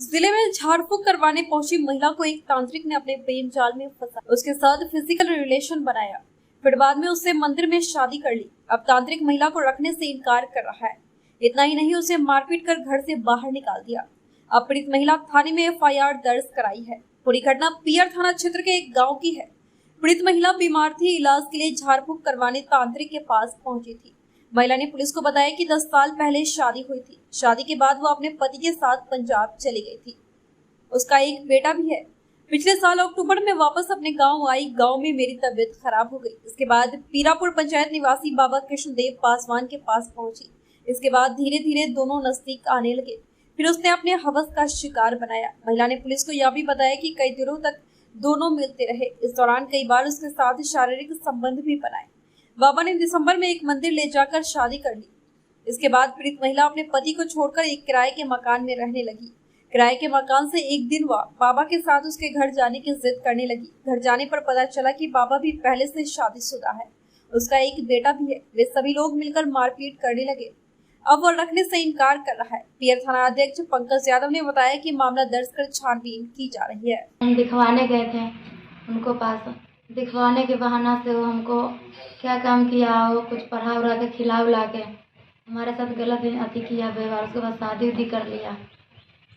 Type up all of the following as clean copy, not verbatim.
जिले में झाड़ फूक करवाने पहुंची महिला को एक तांत्रिक ने अपने प्रेम जाल में फंसा, उसके साथ फिजिकल रिलेशन बनाया, फिर बाद में उससे मंदिर में शादी कर ली। अब तांत्रिक महिला को रखने से इनकार कर रहा है। इतना ही नहीं, उसे मारपीट कर घर से बाहर निकाल दिया। अब पीड़ित महिला थाने में एफआईआर दर्ज कराई है। पूरी घटना पियर थाना क्षेत्र के एक गाँव की है। पीड़ित महिला बीमार थी, इलाज के लिए झाड़ फूक करवाने तांत्रिक के पास पहुंची थी। महिला ने पुलिस को बताया कि 10 साल पहले शादी हुई थी। शादी के बाद वो अपने पति के साथ पंजाब चली गई थी। उसका एक बेटा भी है। पिछले साल अक्टूबर में वापस अपने गांव आई। गांव में मेरी तबीयत खराब हो गई। इसके बाद पीरापुर पंचायत निवासी बाबा कृष्णदेव पासवान के पास पहुंची। इसके बाद धीरे धीरे दोनों नजदीक आने लगे। फिर उसने अपने हवस का शिकार बनाया। महिला ने पुलिस को यह भी बताया कि कई दिनों तक दोनों मिलते रहे। इस दौरान कई बार उसके साथ शारीरिक संबंध भी बनाए। बाबा ने दिसंबर में एक मंदिर ले जाकर शादी कर ली। इसके बाद पीड़ित महिला अपने पति को छोड़कर एक किराए के मकान में रहने लगी। किराए के मकान से एक दिन वह बाबा के साथ उसके घर जाने की जिद करने लगी। घर जाने पर पता चला कि बाबा भी पहले से शादीशुदा है। उसका एक बेटा भी है। वे सभी लोग मिलकर मारपीट करने लगे। अब वह रखने से इनकार कर रहा है। पियर थाना अध्यक्ष पंकज यादव ने बताया कि मामला दर्ज कर छानबीन की जा रही है। हम दिखवाने गए थे उनको पास। दिखवाने के बहाना से वो हमको क्या काम किया, वो कुछ पढ़ा उड़ा के खिला उला के हमारे साथ गलत अति किया व्यवहार। उसके बाद शादी उदी कर लिया।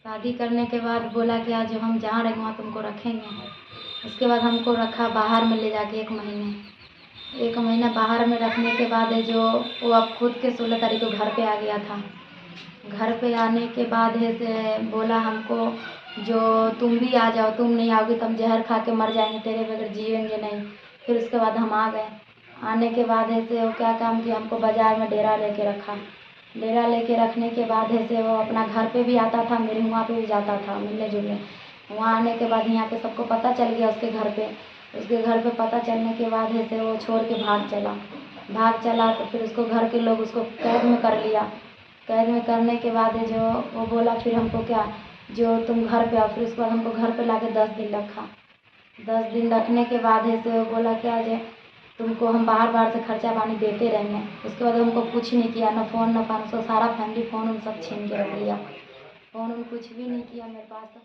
शादी करने के बाद बोला कि आज हम जहाँ रहेंगे वहाँ तुमको रखेंगे। उसके बाद हमको रखा बाहर में ले जाके एक महीना बाहर में रखने के बाद है जो वो अब खुद के 16 तारीख को घर पे आ गया था। घर पे आने के बाद है से बोला हमको जो तुम भी आ जाओ, तुम नहीं आओगी तो हम जहर खा के मर जाएंगे, तेरे बगैर जिएंगे नहीं। फिर उसके बाद हम आ गए। आने के बाद है से वो क्या काम किया, हमको बाज़ार में डेरा लेके रखा। डेरा लेके रखने के बाद है से वो अपना घर पे भी आता था, मेरे वहाँ पे भी जाता था मिलने जुलने। वहाँ आने के बाद यहाँ पे सबको पता चल गया उसके घर पे। उसके घर पे पता चलने के बाद है से वो छोड़ के भाग चला तो फिर उसको घर के लोग उसको कैद में कर लिया। कैद में करने के बाद जो वो बोला फिर हमको क्या जो तुम घर पे आओ। फिर उसके बाद हमको घर पे लाके 10 दिन रखा। 10 दिन रखने के बाद है से वो बोला क्या जो तुमको हम बाहर से खर्चा पानी देते रहेंगे। उसके बाद हमको कुछ नहीं किया, ना फ़ोन ना फान। उसका सारा फैमिली फ़ोन उन सब छीन के रख लिया। फ़ोन उन कुछ भी नहीं किया मेरे पास।